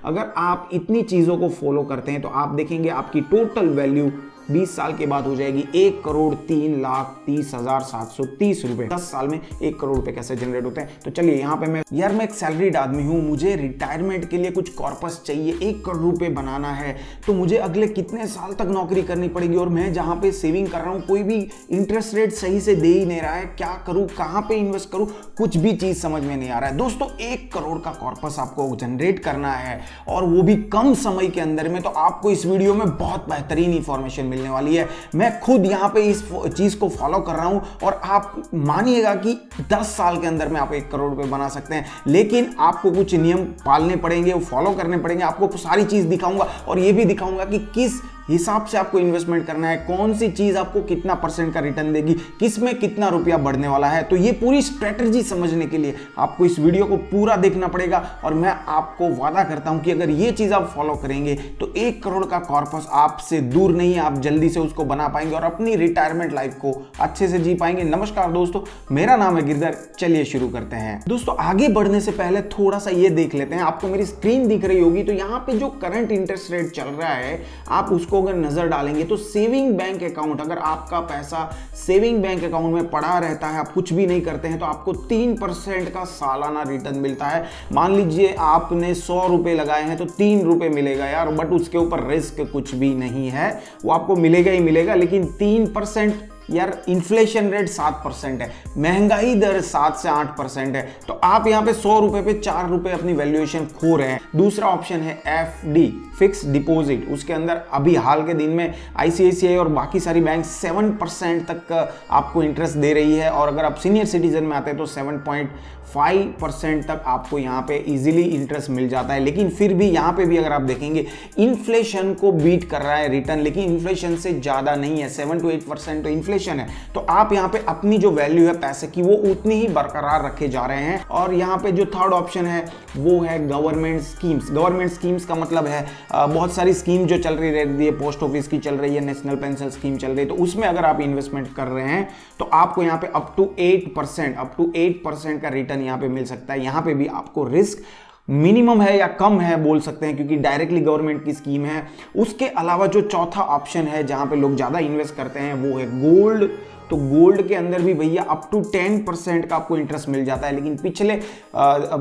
अगर आप इतनी चीज़ों को फॉलो करते हैं तो आप देखेंगे आपकी टोटल वैल्यू 20 साल के बाद हो जाएगी 1,03,30,730 रुपए। 10 साल में 1 करोड़ रुपए कैसे जनरेट होते हैं। तो चलिए यहाँ पे मैं एक सैलरीड आदमी हूँ, मुझे रिटायरमेंट के लिए कुछ कॉर्पस चाहिए, 1 करोड़ रुपए बनाना है, तो मुझे अगले कितने साल तक नौकरी करनी पड़ेगी और मैं जहाँ पे सेविंग कर रहा हूँ कोई भी इंटरेस्ट रेट सही से दे ही नहीं रहा है, क्या करूँ, कहाँ पे इन्वेस्ट करूँ, कुछ भी चीज समझ में नहीं आ रहा है। दोस्तों 1 करोड़ का कॉर्पस आपको जनरेट करना है और वो भी कम समय के अंदर में, तो आपको इस वीडियो में बहुत बेहतरीन इंफॉर्मेशन मिलने वाली है। मैं खुद यहां पे इस चीज को फॉलो कर रहा हूं और आप मानिएगा कि 10 साल के अंदर में आप 1 करोड़ रुपए बना सकते हैं, लेकिन आपको कुछ नियम पालने पड़ेंगे, वो फॉलो करने पड़ेंगे। आपको सारी चीज दिखाऊंगा और ये भी दिखाऊंगा कि किस हिसाब से आपको इन्वेस्टमेंट करना है, कौन सी चीज आपको कितना % का रिटर्न देगी, किस में कितना रुपया बढ़ने वाला है। तो ये पूरी स्ट्रेटजी समझने के लिए आपको इस वीडियो को पूरा देखना पड़ेगा और मैं आपको वादा करता हूं कि अगर ये चीज आप फॉलो करेंगे तो 1 करोड़ का कॉर्पस आपसे दूर नहीं है, आप जल्दी से उसको बना पाएंगे और अपनी रिटायरमेंट लाइफ को अच्छे से जी पाएंगे। नमस्कार दोस्तों, मेरा नाम है गिरधर, चलिए शुरू करते हैं। दोस्तों आगे बढ़ने से पहले थोड़ा सा ये देख लेते हैं, आपको मेरी स्क्रीन दिख रही होगी, तो यहाँ पे जो करंट इंटरेस्ट रेट चल रहा है आप उसको अगर नजर डालेंगे तो सेविंग बैंक अकाउंट, अगर आपका पैसा सेविंग बैंक अकाउंट में पड़ा रहता है, आप कुछ भी नहीं करते हैं, तो आपको 3% का सालाना रिटर्न मिलता है। मान लीजिए आपने 100 रुपए लगाए हैं तो 3 रुपए मिलेगा यार, बट उसके ऊपर रिस्क कुछ भी नहीं है, वो आपको मिलेगा ही मिलेगा। लेकिन 3% यार, इन्फ्लेशन रेट 7% है, महंगाई दर 7 से 8% है, तो आप यहाँ पे 100 रुपए पे 4 रुपए अपनी वैल्यूएशन खो रहे हैं। दूसरा ऑप्शन है FD, फिक्स डिपॉजिट, उसके अंदर अभी हाल के दिन में ICICI और बाकी सारी बैंक 7% तक आपको इंटरेस्ट दे रही है, और अगर आप सीनियर सिटीजन में आते हैं तो 7.5% तक आपको यहाँ पे इजीली इंटरेस्ट मिल जाता है। लेकिन फिर भी यहाँ पे भी अगर आप देखेंगे इन्फ्लेशन को बीट कर रहा है रिटर्न, लेकिन इन्फ्लेशन से ज्यादा नहीं है, 7 to 8% तो इन्फ्लेशन है। तो आप यहाँ पे अपनी जो वैल्यू है पैसे की वो उतनी ही बरकरार रखे जा रहे हैं। और यहाँ पे जो थर्ड ऑप्शन है वो है गवर्नमेंट स्कीम्स। गवर्नमेंट स्कीम्स का मतलब है बहुत सारी स्कीम जो चल रही रहती है, पोस्ट ऑफिस की चल रही है, नेशनल पेंशन स्कीम चल रही है, तो उसमें अगर आप इन्वेस्टमेंट कर रहे हैं तो आपको यहाँ पे अप टू 8% का रिटर्न यहाँ पे मिल सकता है। यहाँ पे भी आपको रिस्क मिनिमम है या कम है बोल सकते हैं, क्योंकि डायरेक्टली गवर्नमेंट की स्कीम है। उसके अलावा जो चौथा ऑप्शन है जहां पे लोग ज्यादा इन्वेस्ट करते हैं वो है गोल्ड। तो गोल्ड के अंदर भी भैया अप टू 10% का आपको इंटरेस्ट मिल जाता है, लेकिन पिछले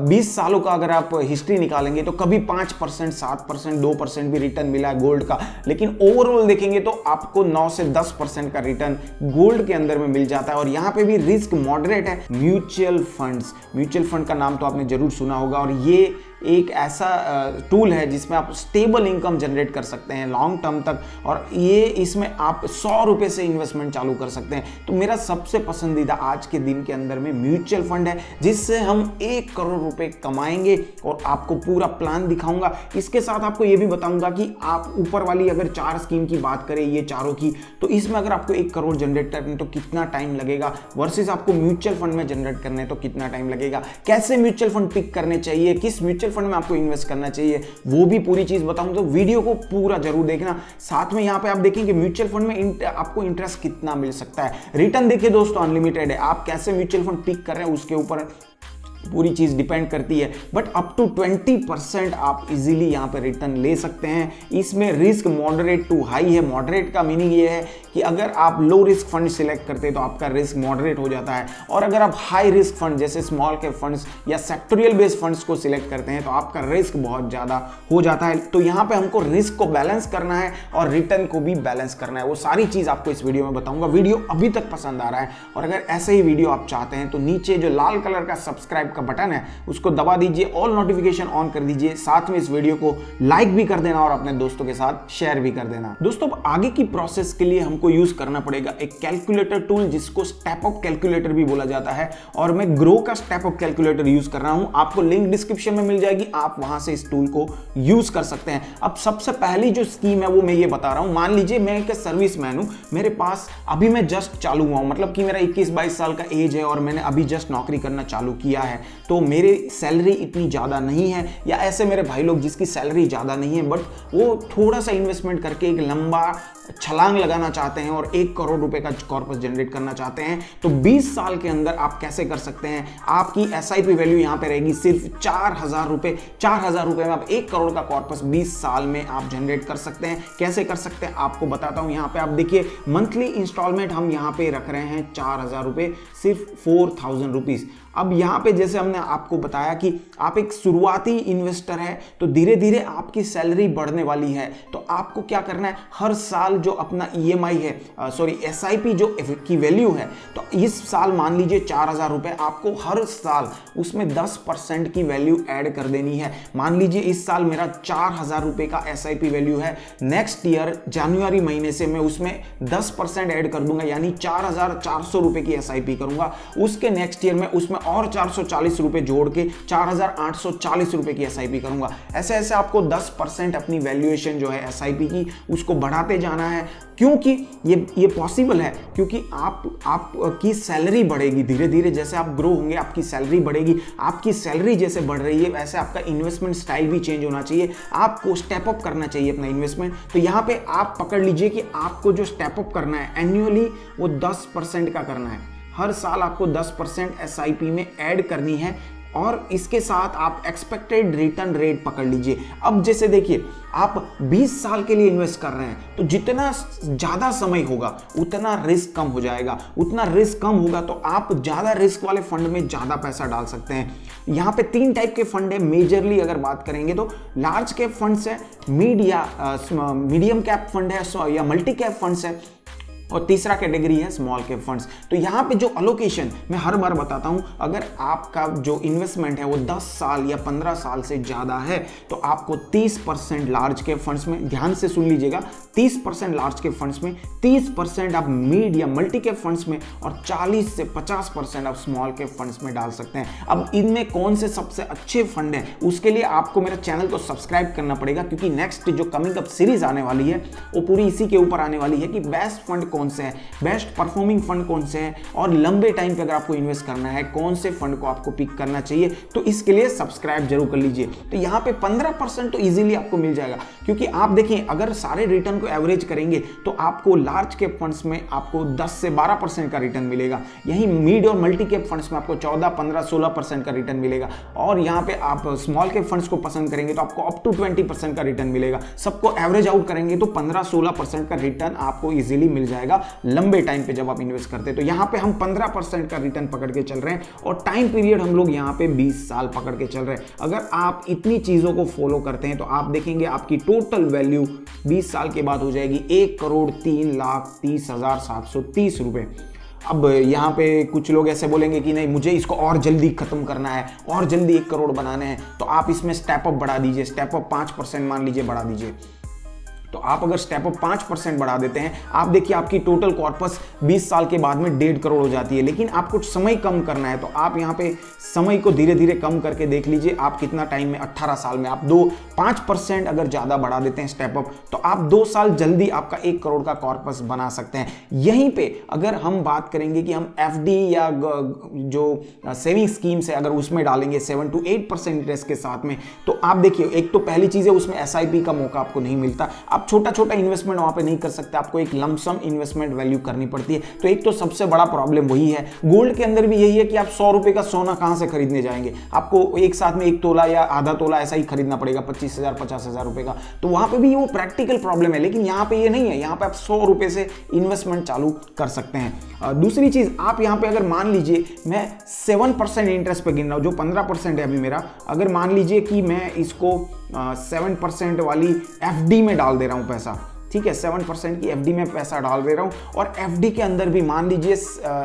20 सालों का अगर आप हिस्ट्री निकालेंगे तो कभी 5%, 7%, 2% भी रिटर्न मिला है गोल्ड का। लेकिन ओवरऑल देखेंगे तो आपको 9 से 10% का रिटर्न गोल्ड के अंदर में मिल जाता है। और यहाँ पे भी रिस्क मॉडरेट है। म्यूचुअल फंड का नाम तो आपने जरूर सुना होगा, और ये एक ऐसा टूल है जिसमें आप स्टेबल इनकम जनरेट कर सकते हैं लॉन्ग टर्म तक, और ये इसमें आप 100 रुपए से इन्वेस्टमेंट चालू कर सकते हैं। तो मेरा सबसे पसंदीदा आज के दिन के अंदर में म्यूचुअल फंड है, जिससे हम 1 करोड़ रुपए कमाएंगे, और आपको पूरा प्लान दिखाऊंगा। इसके साथ आपको ये भी बताऊंगा कि आप ऊपर वाली अगर 4 स्कीम की बात करें, ये चारों की, तो इसमें अगर आपको 1 करोड़ जनरेट करने तो कितना टाइम लगेगा, वर्सेस आपको म्यूचुअल फंड में जनरेट करने तो कितना टाइम लगेगा, कैसे म्यूचुअल फंड पिक करने चाहिए, किस म्यूचुअल फंड में आपको इन्वेस्ट करना चाहिए, वो भी पूरी चीज बताऊंगा। तो वीडियो को पूरा जरूर देखना। साथ में यहां पे आप देखेंगे म्यूचुअल फंड में आपको इंटरेस्ट कितना मिल सकता है। रिटर्न देखिए दोस्तों अनलिमिटेड है, आप कैसे म्यूचुअल फंड पिक कर रहे हैं उसके ऊपर पूरी चीज डिपेंड करती है, बट अप टू 20% आप इजीली यहां पे रिटर्न ले सकते हैं। इसमें रिस्क मॉडरेट टू हाई है। मॉडरेट का मीनिंग ये है कि अगर आप लो रिस्क फंड सिलेक्ट करते हैं तो आपका रिस्क मॉडरेट हो जाता है, और अगर आप हाई रिस्क फंड जैसे स्मॉल कैप फंड्स या सेक्टोरियल बेस्ड फंड्स को सिलेक्ट करते हैं तो आपका रिस्क बहुत ज्यादा हो जाता है। तो यहां पे हमको रिस्क को बैलेंस करना है और रिटर्न को भी बैलेंस करना है। वो सारी चीज आपको इस वीडियो में बताऊंगा। वीडियो अभी तक पसंद आ रहा है और अगर ऐसे ही वीडियो आप चाहते हैं तो नीचे जो लाल कलर का सब्सक्राइब का बटन है उसको दबा दीजिए, ऑल नोटिफिकेशन ऑन कर दीजिए, साथ में इस वीडियो को लाइक भी कर देना और अपने दोस्तों के साथ शेयर भी कर देना। दोस्तों आगे की प्रोसेस के लिए हमको यूज करना पड़ेगा एक कैलकुलेटर टूल जिसको स्टेप अप कैलकुलेटर भी बोला जाता है, और मैं ग्रो का स्टेप अप कैलकुलेटर यूज कर रहा हूं। आपको लिंक डिस्क्रिप्शन में मिल जाएगी, आप वहां से इस टूल को यूज कर सकते हैं। अब सबसे पहली जो स्कीम है वो मैं ये बता रहा हूं। मान लीजिए मैं एक सर्विसमैन हूं, मेरे पास अभी मैं जस्ट चालू हुआ हूं, मतलब कि मेरा 21-22 साल का एज है और मैंने अभी जस्ट नौकरी करना चालू किया है, है। तो मेरी सैलरी इतनी ज़्यादा नहीं है, या ऐसे मेरे भाई लोग जिसकी सैलरी ज़्यादा नहीं है बट वो थोड़ा सा इन्वेस्टमेंट करके एक लंबा छलांग लगाना चाहते हैं और 1 करोड़ रुपए का कॉर्पस जनरेट करना चाहते हैं, तो 20 साल के अंदर आप कैसे कर सकते हैं। आपकी एसआईपी वैल्यू यहां पे रहेगी सिर्फ 4000 रुपए। 4000 रुपए में आप 1 करोड़ का कॉर्पस 20 साल में आप जनरेट कर सकते हैं। कैसे कर सकते हैं आपको बताता हूं। यहां पे आप देखिए मंथली इंस्टॉलमेंट हम यहां पे रख रहे हैं 4000 रुपए, सिर्फ 4000 रुपीज। अब यहाँ पे जैसे हमने आपको बताया कि आप एक शुरुआती इन्वेस्टर हैं, तो धीरे धीरे आपकी सैलरी बढ़ने वाली है। तो आपको क्या करना है, हर साल जो अपना ईएमआई है, सॉरी एसआईपी जो की वैल्यू है, तो इस साल मान लीजिए 4000 रुपए, आपको हर साल उसमें 10% की वैल्यू ऐड कर देनी है। मान लीजिए इस साल मेरा 4000 रुपए का एसआईपी वैल्यू है, नेक्स्ट ईयर जनवरी महीने से मैं उसमें 10% ऐड कर दूंगा, यानी 4400 रुपए की एसआईपी करूंगा। उसके नेक्स्ट ईयर में उसमें और 440 रुपए जोड़ के 4840 रुपए की एसआईपी करूंगा। ऐसे ऐसे आपको 10% अपनी वैल्यूएशन जो है एसआईपी की उसको बढ़ाते जाना है, क्योंकि ये पॉसिबल है, क्योंकि आपकी सैलरी बढ़ेगी धीरे धीरे। जैसे आप ग्रो होंगे आपकी सैलरी बढ़ेगी। आपकी सैलरी जैसे बढ़ रही है वैसे आपका इन्वेस्टमेंट स्टाइल भी चेंज होना चाहिए। आपको स्टेप अप करना चाहिए अपना इन्वेस्टमेंट। तो यहाँ पे आप पकड़ लीजिए कि आपको जो स्टेप अप करना है एनुअली वो 10% का करना है। हर साल आपको 10% एसआईपी में ऐड करनी है, और इसके साथ आप एक्सपेक्टेड रिटर्न रेट पकड़ लीजिए। अब जैसे देखिए आप 20 साल के लिए इन्वेस्ट कर रहे हैं, तो जितना ज़्यादा समय होगा उतना रिस्क कम हो जाएगा। उतना रिस्क कम होगा तो आप ज़्यादा रिस्क वाले फंड में ज़्यादा पैसा डाल सकते हैं। यहाँ पे 3 टाइप के फंड है मेजरली अगर बात करेंगे तो। लार्ज कैप फंड्स है, मीडियम कैप फंड है या मल्टी कैप फंड्स है, और तीसरा कैटेगरी है स्मॉल कैप फंड्स। तो यहाँ पे जो अलोकेशन मैं हर बार बताता हूँ, अगर आपका जो इन्वेस्टमेंट है वो 10 साल या 15 साल से ज़्यादा है तो आपको 30% लार्ज कैप फंड्स में, ध्यान से सुन लीजिएगा, 30% लार्ज कैप फंड्स में, 30% आप मिड या मल्टी कैप फंड्स में, और 40 से 50% आप स्मॉल कैप फंड्स में डाल सकते हैं। अब इनमें कौन से सबसे अच्छे फंड हैं, उसके लिए आपको मेरे चैनल को सब्सक्राइब करना पड़ेगा, क्योंकि नेक्स्ट जो कमिंग अप सीरीज आने वाली है वो पूरी इसी के ऊपर आने वाली है कि बेस्ट फंड कौन से हैं, बेस्ट परफॉर्मिंग फंड कौन से हैं, और लंबे टाइम पे अगर आपको इन्वेस्ट करना है कौन से फंड को आपको पिक करना चाहिए। तो इसके लिए सब्सक्राइब जरूर कर लीजिए। तो यहाँ पे 15% तो इजीली आपको मिल जाएगा, क्योंकि आप देखिए अगर सारे रिटर्न को एवरेज करेंगे तो आपको लार्ज कैप फंड्स में आपको 10 से 12% का रिटर्न मिलेगा। यही मिड और मल्टी कैप फंड्स में आपको 14, 15, 16% का रिटर्न मिलेगा। और यहाँ पे आप स्मॉल कैप फंड्स को पसंद करेंगे तो आपको अप टू 20% का रिटर्न मिलेगा। सबको एवरेज आउट करेंगे तो 15-16% का रिटर्न आपको इजीली मिल जाएगा लंबे टाइम पे जब आप इन्वेस्ट करते हैं। तो यहाँ पे हम 15% का रिटर्न पकड़ के चल रहे हैं, और टाइम पीरियड हम लोग यहाँ पे 20 साल पकड़ के चल रहे हैं। अगर आप इतनी चीजों को फॉलो करते हैं तो आप देखेंगे आपकी टोटल वैल्यू 20 साल के बाद हो जाएगी 1,03,30,730 रुपए। अब यहाँ पे कुछ लोग ऐसे बोलेंगे कि नहीं मुझे इसको और जल्दी खत्म करना है, और जल्दी 1 करोड़ बनाने हैं, तो आप इसमें स्टेप अप बढ़ा दीजिए। स्टेप अप 5% मान लीजिए बढ़ा दीजिए। तो आप अगर स्टेप अप 5% बढ़ा देते हैं, आप देखिए आपकी टोटल कॉर्पस 20 साल के बाद में 1.5 करोड़ हो जाती है। लेकिन आपको समय कम करना है, तो आप यहाँ पे समय को धीरे धीरे कम करके देख लीजिए आप कितना टाइम में, 18 साल में आप 5% अगर ज़्यादा बढ़ा देते हैं स्टेप अप, तो आप 2 साल जल्दी आपका 1 करोड़ का कॉर्पस बना सकते हैं। यहीं पे अगर हम बात करेंगे कि हम एफडी या जो सेविंग स्कीम्स है अगर उसमें डालेंगे 7 to 8% इंटरेस्ट के साथ में, तो आप देखिए एक तो पहली चीज़ है उसमें एसआईपी का मौका आपको नहीं मिलता। आप छोटा छोटा इन्वेस्टमेंट वहां पे नहीं कर सकते, आपको एक लमसम इन्वेस्टमेंट वैल्यू करनी पड़ती है। तो एक तो सबसे बड़ा प्रॉब्लम वही है। गोल्ड के अंदर भी यही है कि आप 100 रुपए का सोना कहां से खरीदने जाएंगे, आपको एक साथ में 1 तोला या आधा तोला ऐसा ही खरीदना पड़ेगा 25,000 50,000 रुपए का। तो वहां पे भी वो प्रैक्टिकल प्रॉब्लम है, लेकिन यहाँ पे ये नहीं है। यहाँ पे आप 100 रुपए से इन्वेस्टमेंट चालू कर सकते हैं। दूसरी चीज आप यहाँ पे अगर मान लीजिए मैं 7% इंटरेस्ट पे गिन रहा हूं, जो 15% है अभी मेरा, अगर मान लीजिए कि मैं इसको 7% वाली एफडी में डाल दे रहा हूं पैसा, ठीक है, 7% की एफडी में पैसा डाल दे रहा हूं, और एफडी के अंदर भी मान लीजिए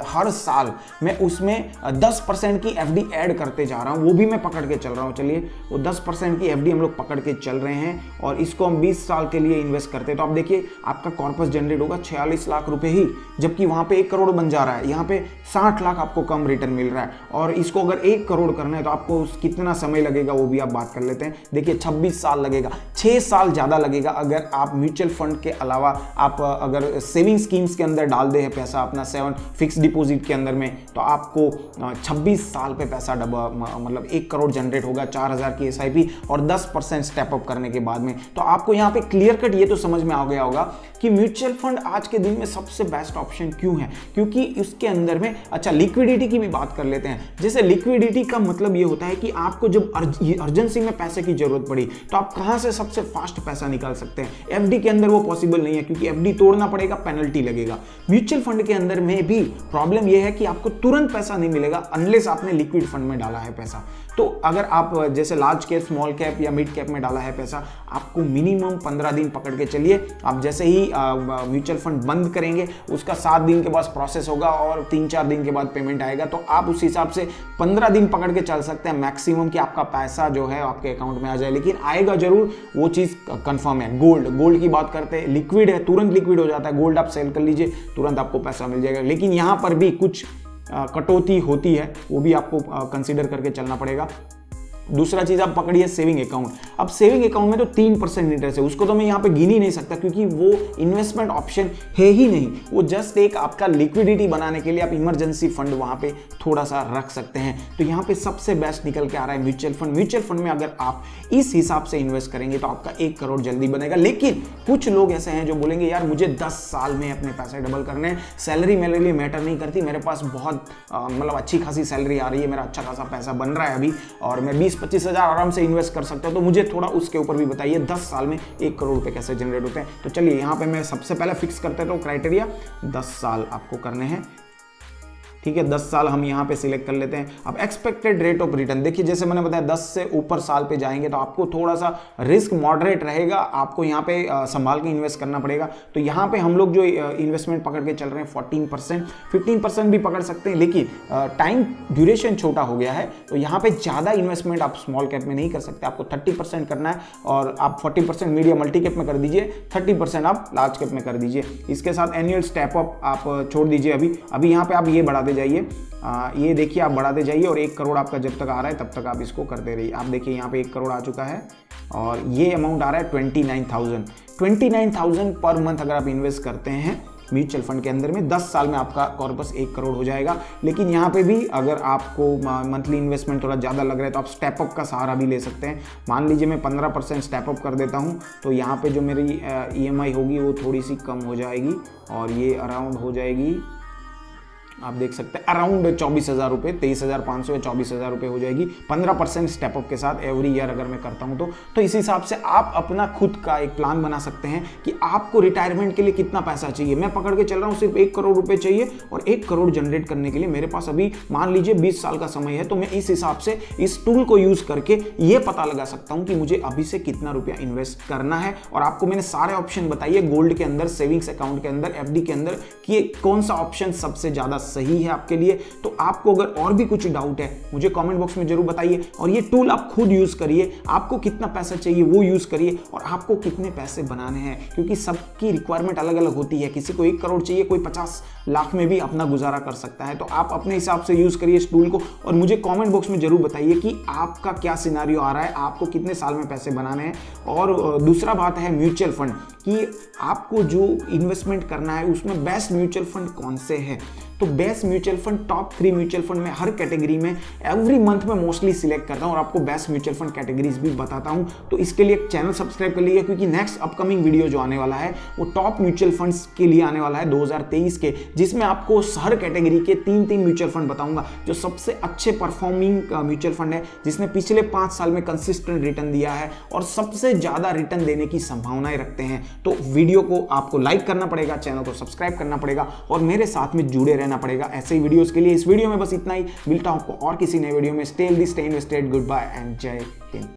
हर साल मैं उसमें 10% की एफडी ऐड करते जा रहा हूं, वो भी मैं पकड़ के चल रहा हूं। चलिए वो 10% की एफडी हम लोग पकड़ के चल रहे हैं, और इसको हम 20 साल के लिए इन्वेस्ट करते हैं। तो आप देखिए आपका कॉर्पस जनरेट होगा 46 लाख रुपए ही, जबकि वहां पे 1 करोड़ बन जा रहा है। यहाँ पे 60 लाख आपको कम रिटर्न मिल रहा है, और इसको अगर 1 करोड़ करना है तो आपको कितना समय लगेगा वो भी आप बात कर लेते हैं। देखिए 26 साल लगेगा, 6 साल ज्यादा लगेगा अगर आप म्यूचुअल फंड फंड के अलावा आप अगर सेविंग स्कीम्स के अंदर डाल दे पैसा अपना 7 फिक्स डिपॉजिट के अंदर में, तो आपको 26 साल पे पैसा मतलब 1 करोड़ जनरेट होगा 4000 की SIP और 10% स्टेप अप करने के बाद में। तो आपको यहाँ पे क्लियर कट ये तो समझ में आ गया होगा कि म्यूचुअल फंड आज के दिन में सबसे बेस्ट ऑप्शन क्यों है, क्योंकि इसके अंदर में अच्छा लिक्विडिटी की भी बात कर लेते हैं। जैसे लिक्विडिटी का मतलब ये होता है कि आपको जब अर्जेंसी में पैसे की जरूरत पड़ी तो आप कहां से सबसे फास्ट पैसा निकाल सकते हैं। FD के अंदर वो पॉसिबल नहीं है क्योंकि FD तोड़ना पड़ेगा, पेनल्टी लगेगा। म्यूचुअल फंड के अंदर में भी प्रॉब्लम ये है कि आपको तुरंत पैसा नहीं मिलेगा अनलेस आपने लिक्विड फंड में डाला है पैसा। तो अगर आप जैसे लार्ज कैप, स्मॉल कैप या मिड कैप में डाला है पैसा, आपको मिनिमम 15 दिन पकड़ के चलिए। आप जैसे ही म्यूचुअल फंड बंद करेंगे उसका 7 दिन के बाद प्रोसेस होगा और 3-4 दिन के बाद पेमेंट आएगा। तो आप उस हिसाब से 15 दिन पकड़ के चल सकते हैं मैक्सिमम कि आपका पैसा जो है आपके अकाउंट में आ जाए, लेकिन आएगा जरूर, वो चीज़ कंफर्म है। गोल्ड की बात करते हैं, लिक्विड है, तुरंत लिक्विड हो जाता है। गोल्ड आप सेल कर लीजिए, तुरंत आपको पैसा मिल जाएगा, लेकिन यहाँ पर भी कुछ कटौती होती है, वो भी आपको कंसीडर करके चलना पड़ेगा। दूसरा चीज आप पकड़िए सेविंग अकाउंट। अब सेविंग अकाउंट में तो 3% इंटरेस्ट है, उसको तो मैं यहाँ पे गिन ही नहीं सकता क्योंकि वो इन्वेस्टमेंट ऑप्शन है ही नहीं। वो जस्ट एक आपका लिक्विडिटी बनाने के लिए आप इमरजेंसी फंड वहाँ पे थोड़ा सा रख सकते हैं। तो यहाँ पे सबसे बेस्ट निकल के आ रहा है म्यूचुअल फंड। म्यूचुअल फंड में अगर आप इस हिसाब से इन्वेस्ट करेंगे तो आपका 1 करोड़ जल्दी बनेगा। लेकिन कुछ लोग ऐसे हैं जो बोलेंगे यार मुझे 10 साल में अपने पैसे डबल करने हैं, सैलरी मेरे लिए मैटर नहीं करती, मेरे पास बहुत मतलब अच्छी खासी सैलरी आ रही है, मेरा अच्छा खासा पैसा बन रहा है अभी और मैं 20-25 हज़ार आराम से इन्वेस्ट कर सकता हूं। तो मुझे थोड़ा उसके ऊपर भी बताइए 10 साल में 1 करोड़ रुपए कैसे जनरेट होते हैं। तो चलिए यहाँ पे मैं सबसे पहले फिक्स करते हैं तो क्राइटेरिया 10 साल आपको करने हैं, ठीक है। 10 साल हम यहाँ पे सिलेक्ट कर लेते हैं। अब एक्सपेक्टेड रेट ऑफ रिटर्न देखिए, जैसे मैंने बताया 10 से ऊपर साल पे जाएंगे तो आपको थोड़ा सा रिस्क मॉडरेट रहेगा, आपको यहाँ पे संभाल के इन्वेस्ट करना पड़ेगा। तो यहाँ पे हम लोग जो इन्वेस्टमेंट पकड़ के चल रहे हैं 14%, 15% भी पकड़ सकते हैं, लेकिन टाइम ड्यूरेशन छोटा हो गया है तो यहाँ पे ज़्यादा इन्वेस्टमेंट आप स्मॉल कैप में नहीं कर सकते, आपको 30% करना है और आप 40% मीडियम मल्टी कैप में कर दीजिए, 30% आप लार्ज कैप में कर दीजिए। इसके साथ एनुअल स्टेप अप आप छोड़ दीजिए। अभी यहाँ पे आप ये बढ़ाते जाइए, ये देखिए आप बढ़ाते जाइए और 1 करोड़ आपका जब तक आ रहा है तब तक आप इसको करते रहिए। आप देखिए यहाँ पे 1 करोड़ आ चुका है और ये अमाउंट आ रहा है 29,000 पर मंथ अगर आप इन्वेस्ट करते हैं म्यूचुअल फंड के अंदर में 10 साल में आपका कॉर्पस 1 करोड़ हो जाएगा। लेकिन यहाँ पे भी अगर आपको मंथली इन्वेस्टमेंट थोड़ा ज़्यादा लग रहा है तो आप स्टेप अप का सहारा भी ले सकते हैं। मान लीजिए मैं 15% स्टेप अप कर देता हूँ तो यहाँ पे जो मेरी EMI होगी वो थोड़ी सी कम हो जाएगी और ये अराउंड हो जाएगी, आप देख सकते हैं अराउंड 24,000 रुपये, 23,500 या 24,000 रुपये हो जाएगी 15% स्टेप अप के साथ एवरी ईयर अगर मैं करता हूं तो इस हिसाब से आप अपना खुद का एक प्लान बना सकते हैं कि आपको रिटायरमेंट के लिए कितना पैसा चाहिए। मैं पकड़ के चल रहा हूं सिर्फ 1 करोड़ रुपये चाहिए और 1 करोड़ जनरेट करने के लिए मेरे पास अभी मान लीजिए 20 साल का समय है। तो मैं इस हिसाब से इस टूल को यूज करके ये पता लगा सकता हूं कि मुझे अभी से कितना रुपया इन्वेस्ट करना है। और आपको मैंने सारे ऑप्शन बताइए, गोल्ड के अंदर, सेविंग्स अकाउंट के अंदर, FD के अंदर, कि कौन सा ऑप्शन सबसे ज्यादा सही है आपके लिए। तो आपको अगर और भी कुछ डाउट है मुझे कमेंट बॉक्स में जरूर बताइए और ये टूल आप खुद यूज करिए। आपको कितना पैसा चाहिए वो यूज करिए और आपको कितने पैसे बनाने हैं, क्योंकि सबकी रिक्वायरमेंट अलग अलग होती है। किसी को 1 करोड़ चाहिए, कोई 50 लाख में भी अपना गुजारा कर सकता है। तो आप अपने हिसाब से यूज करिए इस टूल को और मुझे कमेंट बॉक्स में जरूर बताइए कि आपका क्या सिनेरियो आ रहा है, आपको कितने साल में पैसे बनाने हैं। और दूसरा बात है म्यूचुअल फंड कि आपको जो इन्वेस्टमेंट करना है उसमें बेस्ट म्यूचुअल फंड कौन से हैं। तो best mutual fund, top 3 mutual fund में हर कैटेगरी में एवरी मंथ में मोस्टली सिलेक्ट करता हूं और आपको बेस्ट म्यूचुअल फंड कैटेगरीज भी बताता हूं। तो इसके लिए चैनल सब्सक्राइब कर लीजिए क्योंकि नेक्स्ट अपकमिंग वीडियो जो आने वाला है वो टॉप म्यूचुअल फंड्स के लिए आने वाला है 2023 के, जिसमें आपको हर कैटेगरी के 3 म्यूचुअल फंड बताऊंगा जो सबसे अच्छे परफॉर्मिंग म्यूचुअल फंड है, जिसने पिछले 5 साल में कंसिस्टेंट रिटर्न दिया है और सबसे ज्यादा रिटर्न देने की संभावनाएं रखते हैं। तो वीडियो को आपको लाइक करना पड़ेगा, चैनल को सब्सक्राइब करना पड़ेगा और मेरे साथ में जुड़े रहना पड़ेगा ऐसे ही वीडियोस के लिए। इस वीडियो में बस इतना ही, मिलता हूं आपको और किसी नए वीडियो में। Stay healthy, stay invested, good bye and Jai Hind.